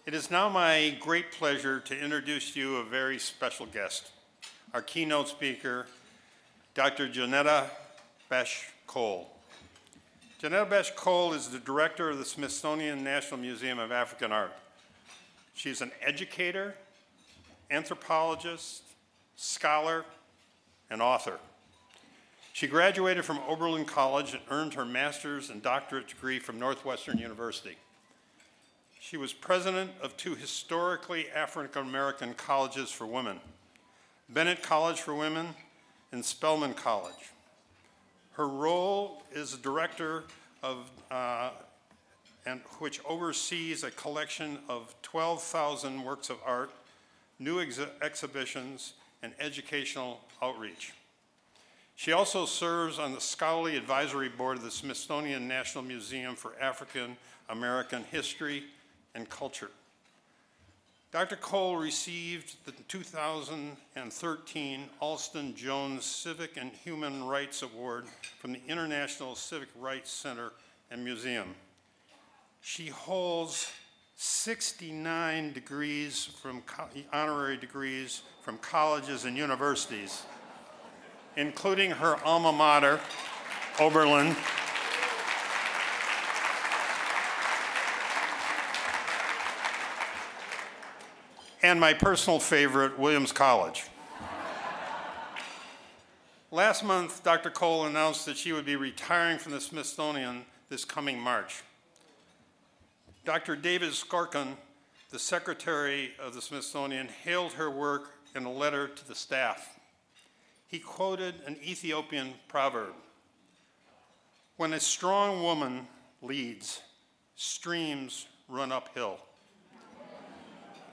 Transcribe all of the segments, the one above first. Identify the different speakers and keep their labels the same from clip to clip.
Speaker 1: It is now my great pleasure to introduce to you a very special guest, our keynote speaker, Dr. Johnnetta Betsch Cole. Johnnetta Betsch Cole is the director of the Smithsonian National Museum of African Art. She's an educator, anthropologist, scholar, and author. She graduated from Oberlin College and earned her master's and doctorate degree from Northwestern University. She was president of two historically African-American colleges for women, Bennett College for Women and Spelman College. Her role is director of, which oversees a collection of 12,000 works of art, new exhibitions, and educational outreach. She also serves on the Scholarly Advisory Board of the Smithsonian National Museum for African American History and Culture. Dr. Cole received the 2013 Alston Jones Civic and Human Rights Award from the International Civic Rights Center and Museum. She holds 69 degrees from honorary degrees from colleges and universities, including her alma mater, Oberlin, and my personal favorite, Williams College. Last month, Dr. Cole announced that she would be retiring from the Smithsonian this coming March. Dr. David Skorkin, the secretary of the Smithsonian, hailed her work in a letter to the staff. He quoted an Ethiopian proverb: "When a strong woman leads, streams run uphill."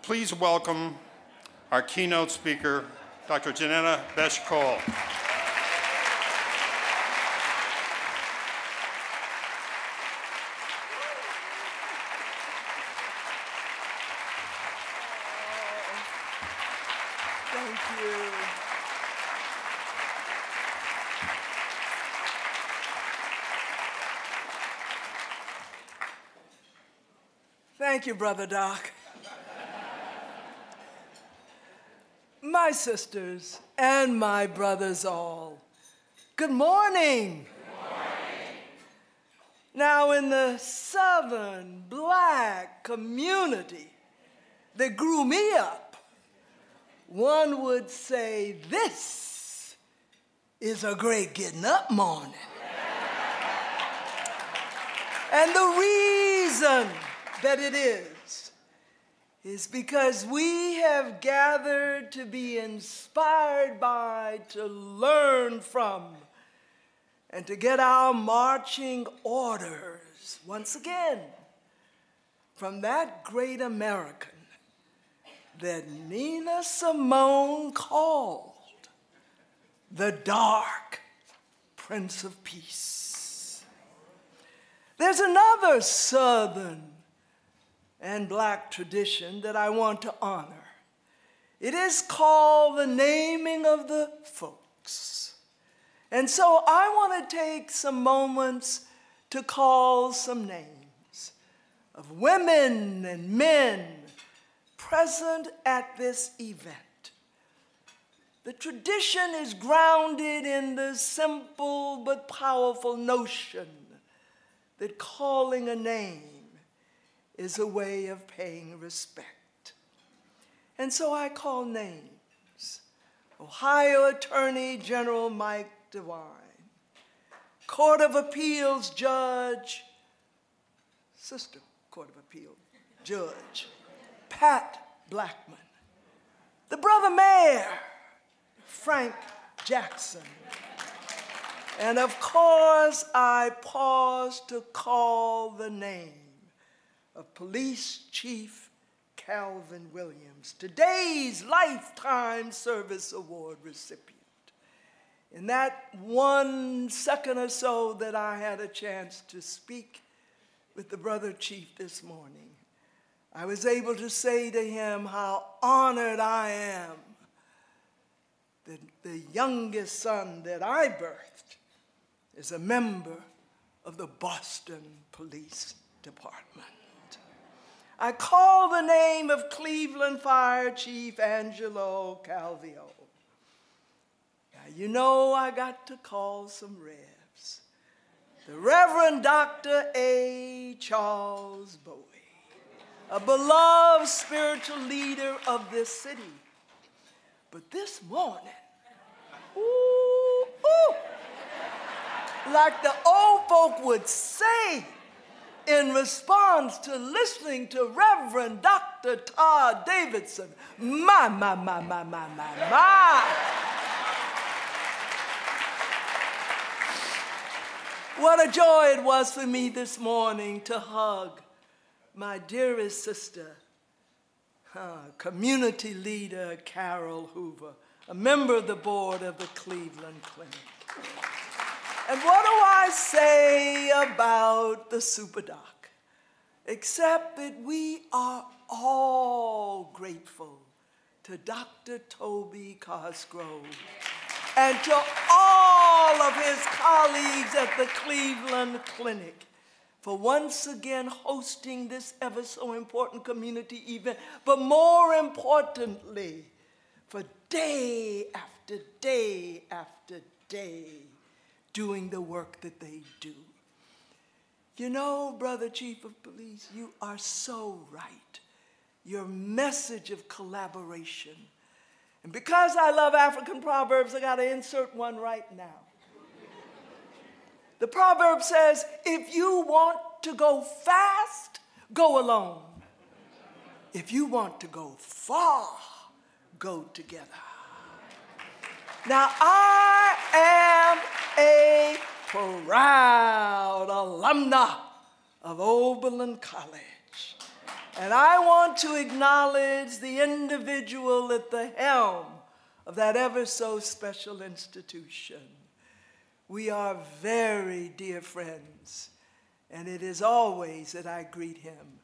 Speaker 1: Please welcome our keynote speaker, Dr. Johnnetta Betsch Cole.
Speaker 2: Thank you. Thank you, Brother Doc. My sisters and my brothers all, good morning.
Speaker 3: Good morning.
Speaker 2: Now, in the Southern Black community that grew me up, one would say this is a great getting up morning. And the reason that it is because we have gathered to be inspired by, to learn from, and to get our marching orders, once again, from that great American that Nina Simone called the Dark Prince of Peace. There's another Southern and Black tradition that I want to honor. It is called the naming of the folks. And so I want to take some moments to call some names of women and men present at this event. The tradition is grounded in the simple but powerful notion that calling a name is a way of paying respect. And so I call names: Ohio Attorney General Mike DeWine, Court of Appeals Judge, Sister Court of Appeals Judge Pat Blackman, the Brother Mayor Frank Jackson, and of course I pause to call the name of Police Chief Calvin Williams, today's Lifetime Service Award recipient. In that 1 second or so that I had a chance to speak with the Brother Chief this morning, I was able to say to him how honored I am that the youngest son that I birthed is a member of the Boston Police Department. I call the name of Cleveland Fire Chief Angelo Calvio. Now, you know I got to call some Revs. The Reverend Dr. A. Charles Bowie, a beloved spiritual leader of this city. But this morning, like the old folk would say in response to listening to Reverend Dr. Todd Davidson, my. What a joy it was for me this morning to hug my dearest sister, community leader Carol Hoover, a member of the board of the Cleveland Clinic. And what do I say about the Superdoc? Except that we are all grateful to Dr. Toby Cosgrove and to all of his colleagues at the Cleveland Clinic for once again hosting this ever so important community event, but more importantly, for day after day after day, doing the work that they do. You know, Brother Chief of Police, you are so right. Your message of collaboration. And because I love African proverbs, I got to insert one right now. The proverb says, if you want to go fast, go alone. If you want to go far, go together. Now, I am a proud alumna of Oberlin College. And I want to acknowledge the individual at the helm of that ever so special institution. We are very dear friends, and it is always that I greet him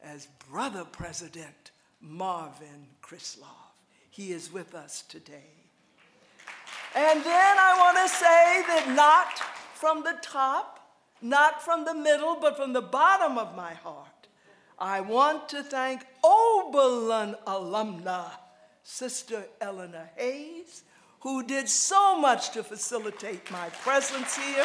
Speaker 2: as Brother President Marvin Krislov. He is with us today. And then I want to say that not from the top, not from the middle, but from the bottom of my heart, I want to thank Oberlin alumna, Sister Eleanor Hayes, who did so much to facilitate my presence here.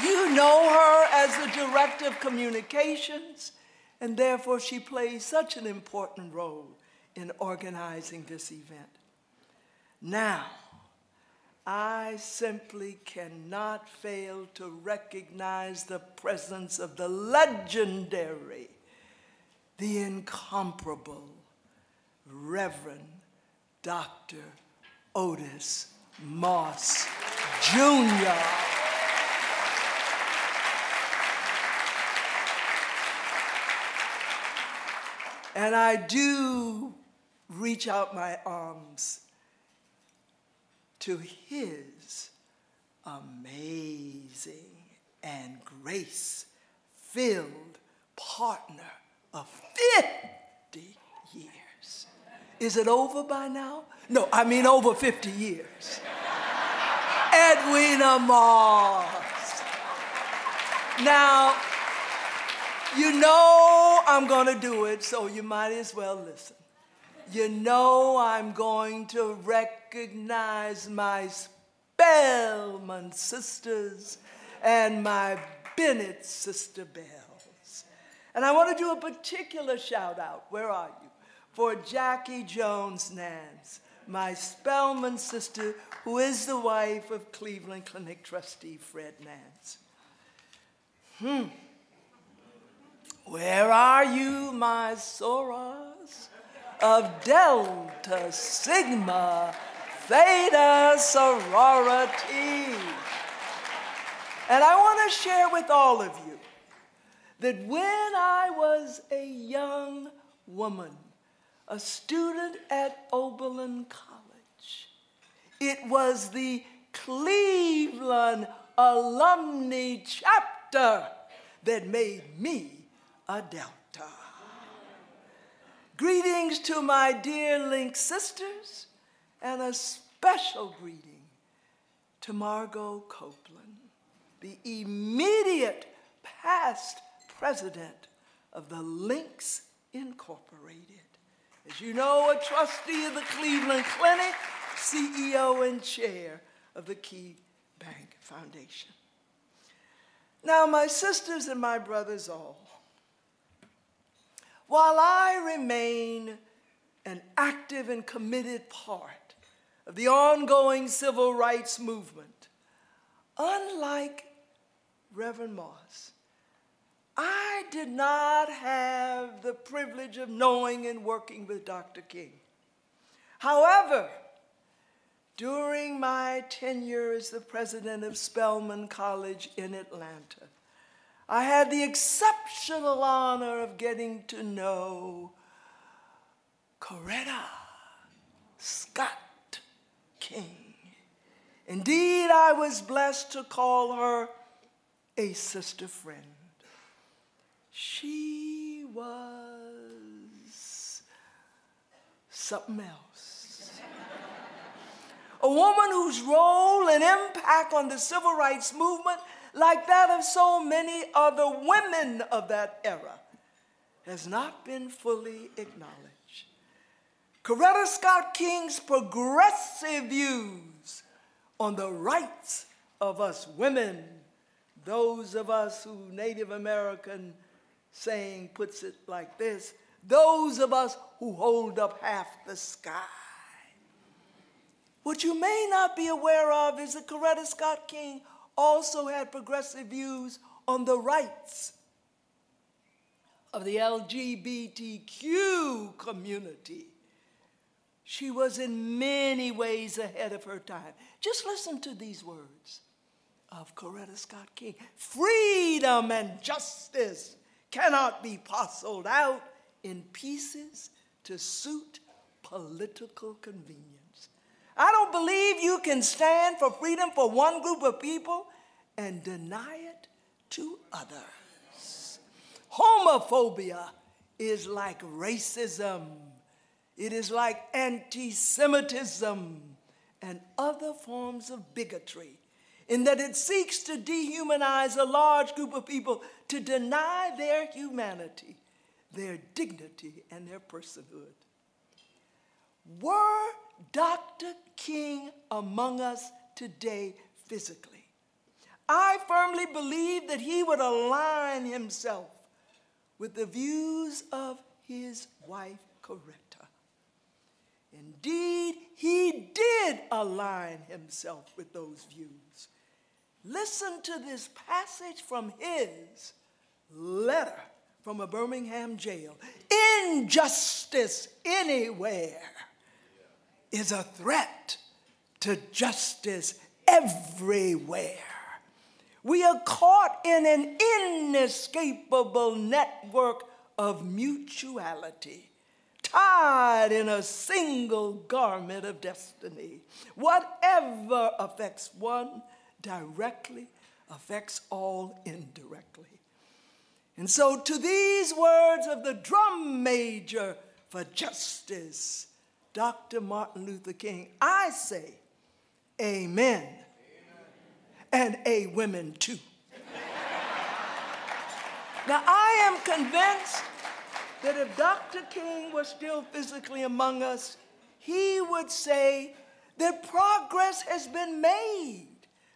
Speaker 2: You know her as the Director of Communications, and therefore she plays such an important role in organizing this event. Now, I simply cannot fail to recognize the presence of the legendary, the incomparable Reverend Dr. Otis Moss, Jr. And I do reach out my arms to his amazing and grace-filled partner of 50 years. Is it over by now? No, I mean over 50 years. Edwina Moss. Now, you know I'm going to do it, so you might as well listen. You know I'm going to recognize my Spellman sisters and my Bennett sister bells. And I want to do a particular shout out, where are you? For Jackie Jones Nance, my Spellman sister, who is the wife of Cleveland Clinic trustee Fred Nance. Where are you, my Soras of Delta Sigma Theta sorority? And I want to share with all of you that when I was a young woman, a student at Oberlin College, it was the Cleveland Alumni Chapter that made me a Delta. Greetings to my dear Link sisters, and a special greeting to Margot Copeland, the immediate past president of the Links Incorporated. As you know, a trustee of the Cleveland Clinic, CEO and chair of the Key Bank Foundation. Now, my sisters and my brothers all, while I remain an active and committed part of the ongoing civil rights movement, unlike Reverend Moss, I did not have the privilege of knowing and working with Dr. King. However, during my tenure as the president of Spelman College in Atlanta, I had the exceptional honor of getting to know Johnnetta Scott King. Indeed, I was blessed to call her a sister friend. She was something else. A woman whose role and impact on the civil rights movement, like that of so many other women of that era, has not been fully acknowledged. Johnnetta Scott King's progressive views on the rights of us women, those of us who Native American saying puts it like this, those of us who hold up half the sky. What you may not be aware of is that Johnnetta Scott King also had progressive views on the rights of the LGBTQ community. She was in many ways ahead of her time. Just listen to these words of Johnnetta Scott King. Freedom and justice cannot be parceled out in pieces to suit political convenience. I don't believe you can stand for freedom for one group of people and deny it to others. Homophobia is like racism. It is like anti-Semitism and other forms of bigotry, in that it seeks to dehumanize a large group of people, to deny their humanity, their dignity, and their personhood. Were Dr. King among us today physically, I firmly believe that he would align himself with the views of his wife, Johnnetta. Indeed, he did align himself with those views. Listen to this passage from his letter from a Birmingham jail. Injustice anywhere is a threat to justice everywhere. We are caught in an inescapable network of mutuality, tied in a single garment of destiny. Whatever affects one directly affects all indirectly. And so to these words of the drum major for justice, Dr. Martin Luther King, I say amen. And a women too. Now, I am convinced that if Dr. King was still physically among us, he would say that progress has been made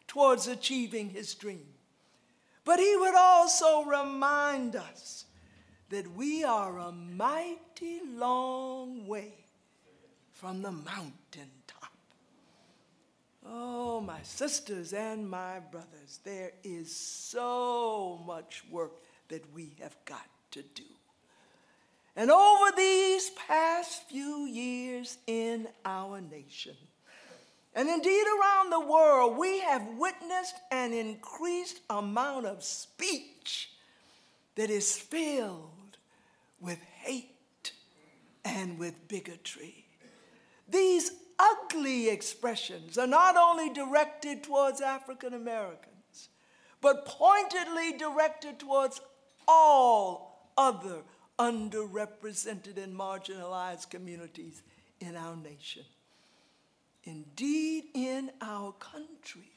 Speaker 2: towards achieving his dream. But he would also remind us that we are a mighty long way from the mountaintop. Oh, my sisters and my brothers, there is so much work that we have got to do. And over these past few years in our nation, and indeed around the world, we have witnessed an increased amount of speech that is filled with hate and with bigotry. These ugly expressions are not only directed towards African Americans, but pointedly directed towards all other underrepresented and marginalized communities in our nation. Indeed, in our country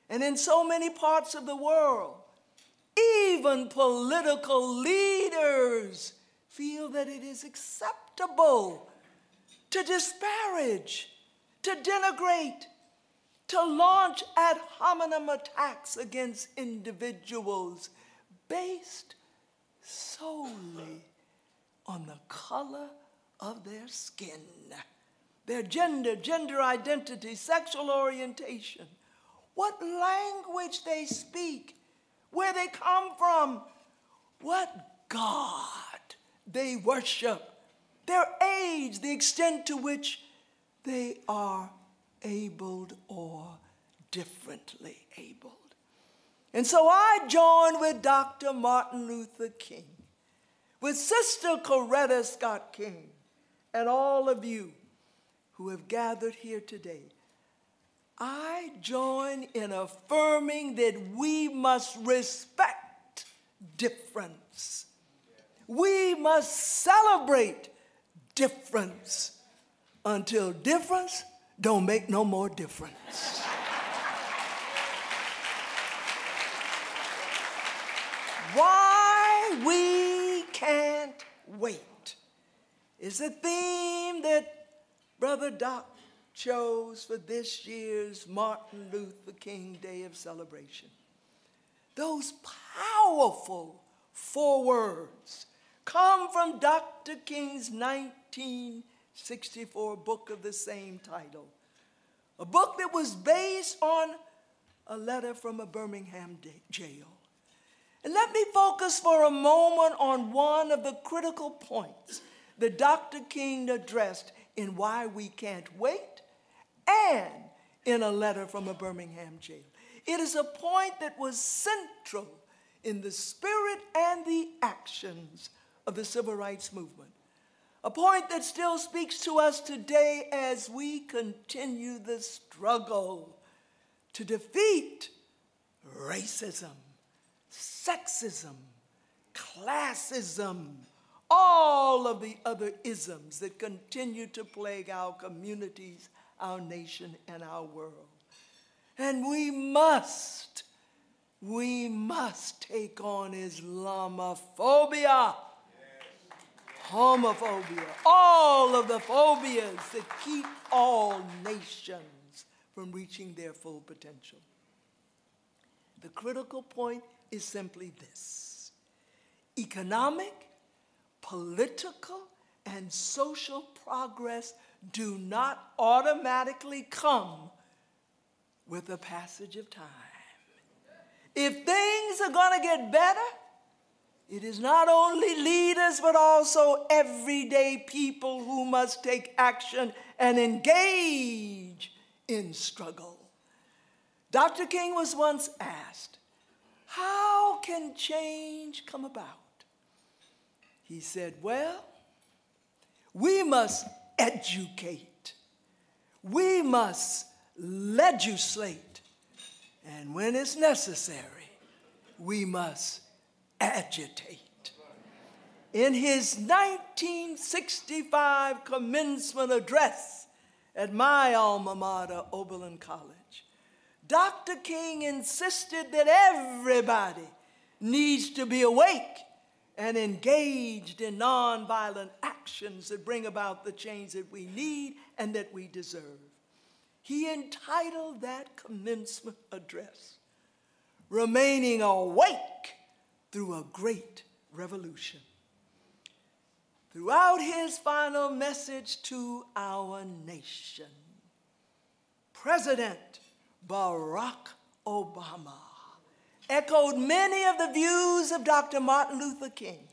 Speaker 2: and in so many parts of the world, even political leaders feel that it is acceptable to disparage, to denigrate, to launch ad hominem attacks against individuals based solely on the color of their skin, their gender identity, sexual orientation, what language they speak, where they come from, what God they worship, their age, the extent to which they are abled or differently abled. And so I join with Dr. Martin Luther King, with Sister Coretta Scott King, and all of you who have gathered here today. I join in affirming that we must respect difference. We must celebrate difference until difference don't make no more difference. Why we can't wait is the theme that Brother Doc chose for this year's Martin Luther King Day of celebration. Those powerful 4 words come from Dr. King's 1964 book of the same title, a book that was based on a letter from a Birmingham jail. And let me focus for a moment on one of the critical points that Dr. King addressed in Why We Can't Wait and in a letter from a Birmingham jail. It is a point that was central in the spirit and the actions of the civil rights movement, a point that still speaks to us today as we continue the struggle to defeat racism, sexism, classism, all of the other isms that continue to plague our communities, our nation, and our world. And we must take on Islamophobia, homophobia, all of the phobias that keep all nations from reaching their full potential. The critical point is simply this: economic, political, and social progress do not automatically come with the passage of time. If things are going to get better, it is not only leaders but also everyday people who must take action and engage in struggle. Dr. King was once asked, how can change come about? He said, well, we must educate, we must legislate, and when it's necessary, we must agitate. In his 1965 commencement address at my alma mater, Oberlin College, Dr. King insisted that everybody needs to be awake and engaged in nonviolent actions that bring about the change that we need and that we deserve. He entitled that commencement address, "Remaining Awake Through a Great Revolution." Throughout his final message to our nation, President Barack Obama echoed many of the views of Dr. Martin Luther King.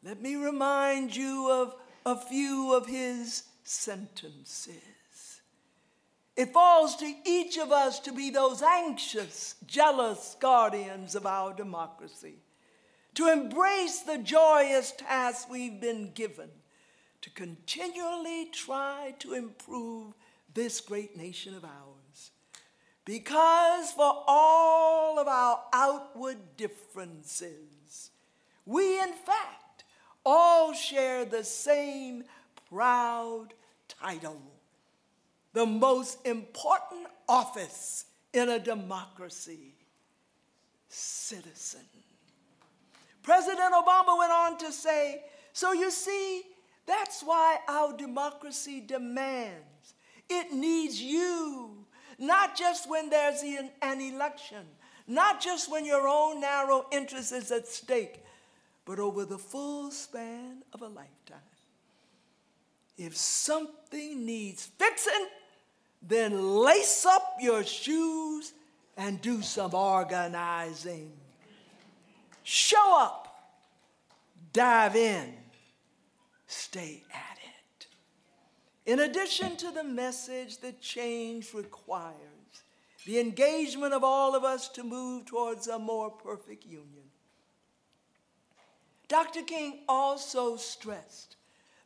Speaker 2: Let me remind you of a few of his sentences. It falls to each of us to be those anxious, jealous guardians of our democracy, to embrace the joyous task we've been given, to continually try to improve this great nation of ours. Because for all of our outward differences, we in fact all share the same proud title, the most important office in a democracy: citizen. President Obama went on to say, So you see, that's why our democracy demands. It needs you, not just when there's an election, not just when your own narrow interest is at stake, but over the full span of a lifetime. If something needs fixing, then lace up your shoes and do some organizing. Show up, dive in, stay at it. In addition to the message that change requires, the engagement of all of us to move towards a more perfect union, Dr. King also stressed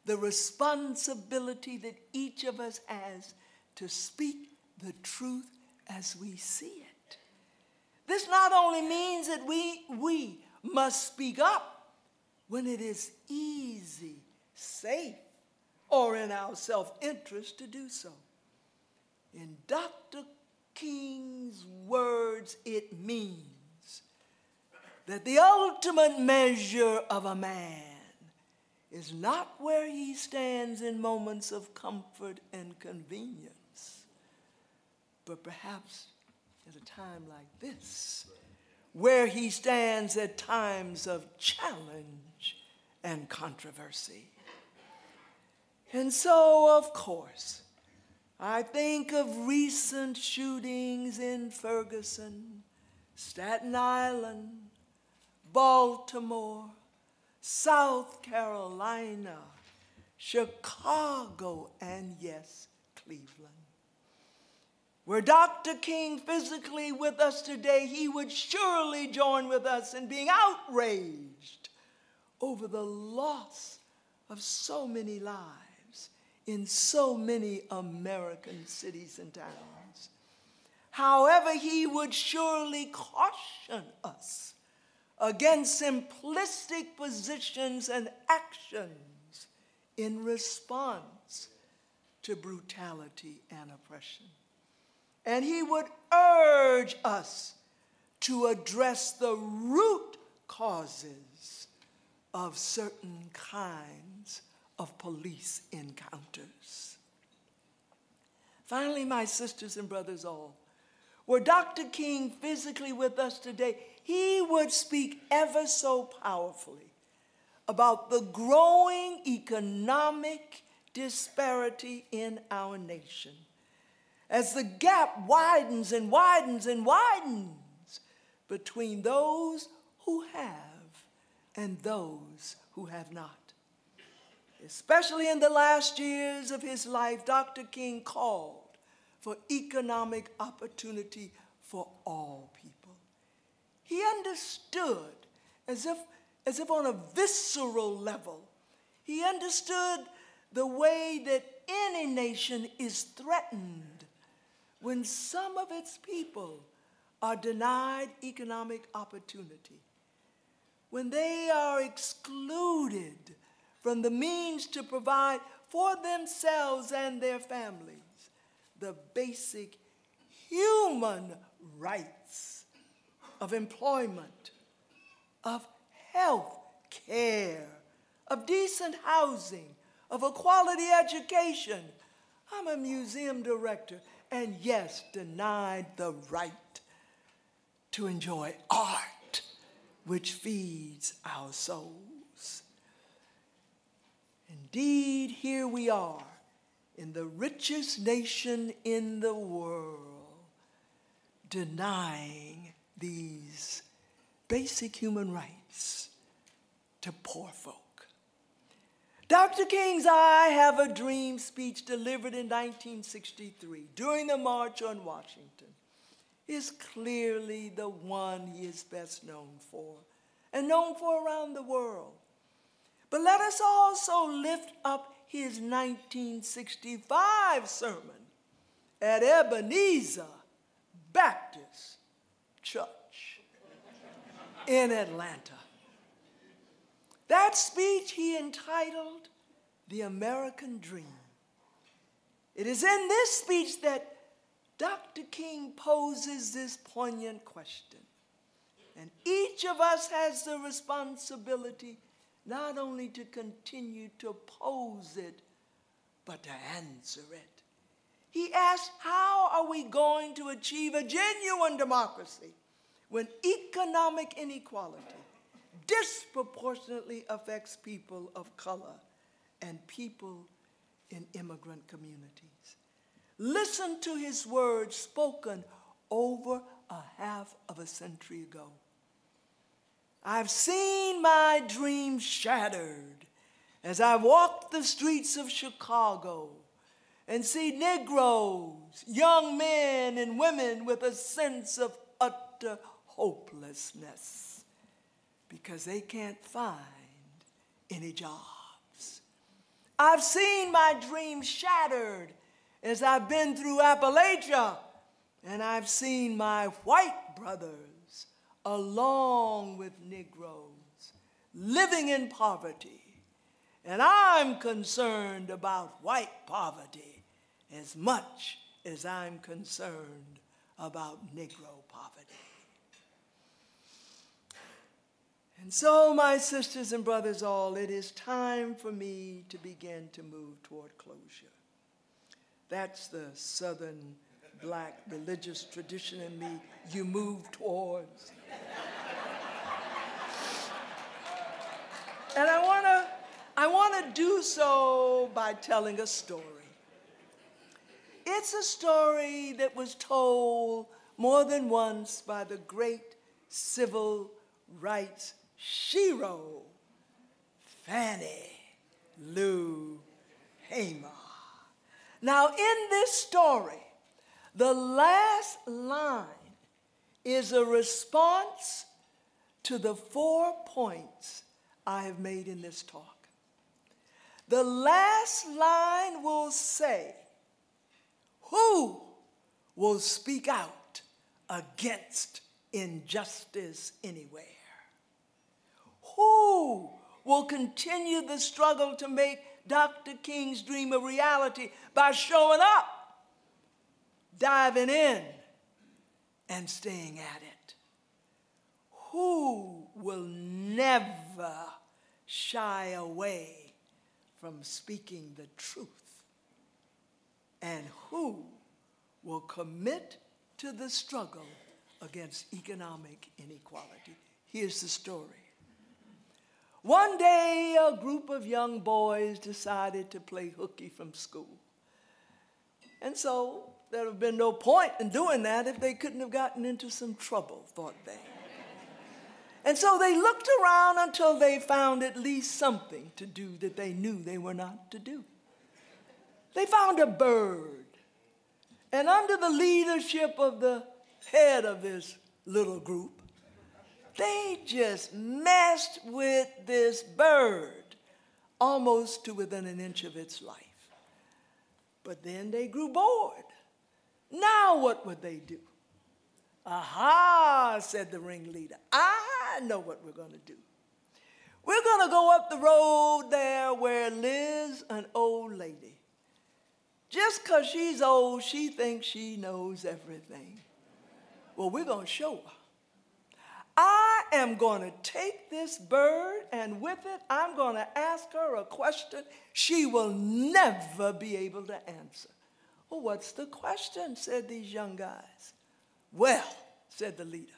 Speaker 2: the responsibility that each of us has to speak the truth as we see it. This not only means that we must speak up when it is easy, safe, or in our self-interest to do so. In Dr. King's words, it means that the ultimate measure of a man is not where he stands in moments of comfort and convenience, but perhaps at a time like this, where he stands at times of challenge and controversy. And so, of course, I think of recent shootings in Ferguson, Staten Island, Baltimore, South Carolina, Chicago, and yes, Cleveland. Were Dr. King physically with us today, he would surely join with us in being outraged over the loss of so many lives in so many American cities and towns. However, he would surely caution us against simplistic positions and actions in response to brutality and oppression. And he would urge us to address the root causes of certain kinds of police encounters. Finally, my sisters and brothers all, were Dr. King physically with us today, he would speak ever so powerfully about the growing economic disparity in our nation, as the gap widens and widens and widens between those who have and those who have not. Especially in the last years of his life, Dr. King called for economic opportunity for all people. He understood, as if on a visceral level, he understood the way that any nation is threatened when some of its people are denied economic opportunity, when they are excluded from the means to provide for themselves and their families the basic human rights of employment, of health care, of decent housing, of a quality education. I'm a museum director, and yes, denied the right to enjoy art, which feeds our souls. Indeed, here we are in the richest nation in the world, denying these basic human rights to poor folk. Dr. King's I Have a Dream speech delivered in 1963 during the March on Washington is clearly the one he is best known for and known for around the world. But let us also lift up his 1965 sermon at Ebenezer Baptist Church in Atlanta. That speech he entitled The American Dream. It is in this speech that Dr. King poses this poignant question. And each of us has the responsibility not only to continue to pose it, but to answer it. He asked, how are we going to achieve a genuine democracy when economic inequality disproportionately affects people of color and people in immigrant communities? Listen to his words spoken over a half of a century ago. I've seen my dreams shattered as I walk the streets of Chicago and see Negroes, young men and women with a sense of utter hopelessness because they can't find any jobs. I've seen my dreams shattered as I've been through Appalachia, and I've seen my white brothers along with Negroes living in poverty. And I'm concerned about white poverty as much as I'm concerned about Negro poverty. And so, my sisters and brothers all, it is time for me to begin to move toward closure. That's the Southern black religious tradition in me you move towards. And I want to do so by telling a story. It's a story that was told more than once by the great civil rights shero, Fannie Lou Hamer. Now, in this story, the last line is a response to the 4 points I have made in this talk. The last line will say, who will speak out against injustice anywhere? Who will continue the struggle to make Dr. King's dream a reality by showing up, diving in, and staying at it? Who will never shy away from speaking the truth? And who will commit to the struggle against economic inequality? Here's the story. One day, a group of young boys decided to play hooky from school. And so there would have been no point in doing that if they couldn't have gotten into some trouble, thought they. And so they looked around until they found at least something to do that they knew they were not to do. They found a bird. And under the leadership of the head of this little group, they just messed with this bird almost to within an inch of its life. But then they grew bored. Now what would they do? Aha, said the ringleader. I know what we're going to do. We're going to go up the road there where lives an old lady. Just because she's old, she thinks she knows everything. Well, we're going to show her. I am going to take this bird, and with it, I'm going to ask her a question she will never be able to answer. Well, what's the question? Said these young guys. Well, said the leader,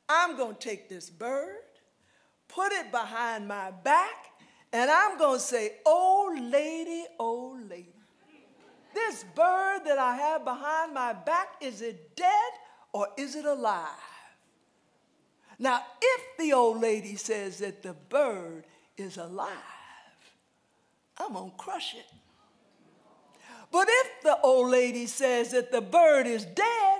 Speaker 2: I'm going to take this bird, put it behind my back, and I'm going to say, oh, lady, this bird that I have behind my back, is it dead or is it alive? Now, if the old lady says that the bird is alive, I'm going to crush it. But if the old lady says that the bird is dead,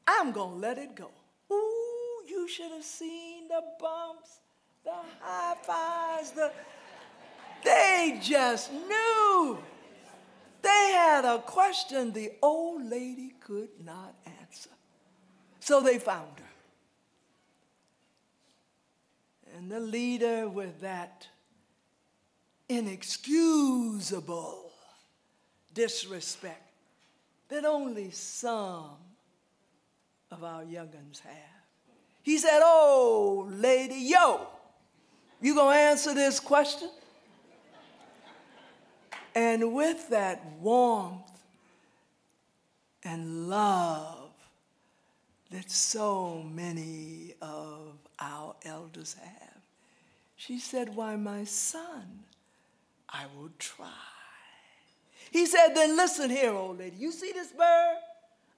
Speaker 2: I'm going to let it go. Ooh, you should have seen the bumps, the high fives, they just knew. They had a question the old lady could not answer. So they found her. And the leader, with that inexcusable disrespect that only some of our young'uns have, he said, oh, lady, yo, You gonna answer this question? And with that warmth and love that so many of our elders have, she said, why, my son, I will try. He said, then listen here, old lady. You see this bird?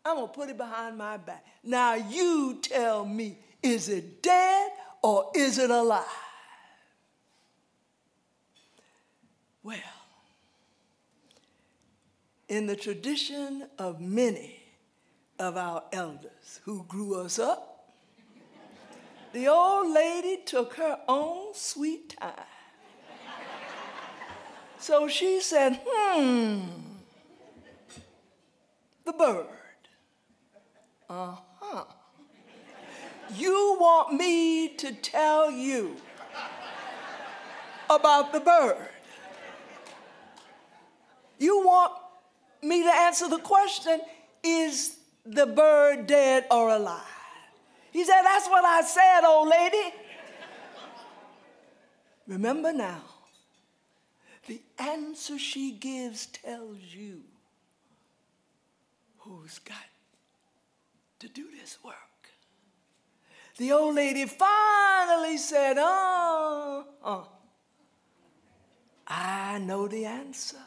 Speaker 2: I'm going to put it behind my back. Now you tell me, is it dead or is it alive? Well, in the tradition of many of our elders who grew us up, the old lady took her own sweet time. So she said, the bird. Uh-huh. You want me to tell you about the bird? You want me to answer the question, is the bird dead or alive? He said, that's what I said, old lady. Remember now, the answer she gives tells you who's got to do this work. The old lady finally said, I know the answer.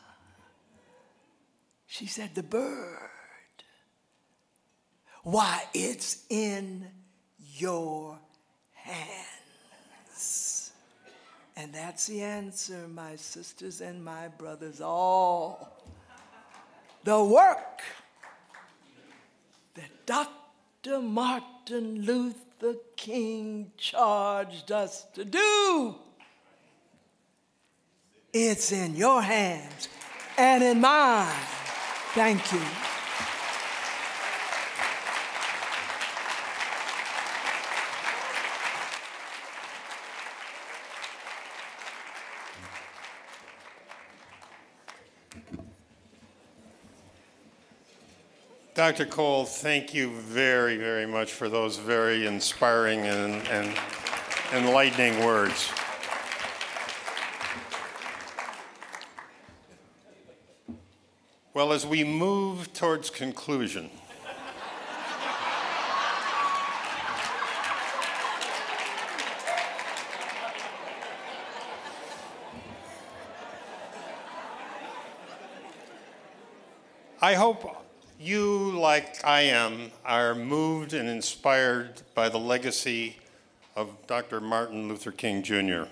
Speaker 2: She said, the bird. Why, it's in your hands. And that's the answer, my sisters and my brothers, all. The work that Dr. Martin Luther King charged us to do, it's in your hands and in mine. Thank you.
Speaker 1: Dr. Cole, thank you very, very much for those very inspiring and enlightening words. Well, as we move towards conclusion, I hope you, like I am, are moved and inspired by the legacy of Dr. Martin Luther King, Jr.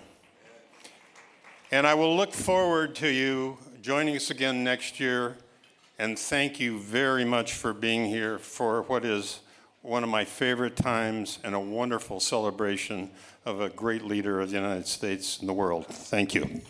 Speaker 1: And I will look forward to you joining us again next year, and thank you very much for being here for what is one of my favorite times and a wonderful celebration of a great leader of the United States and the world. Thank you.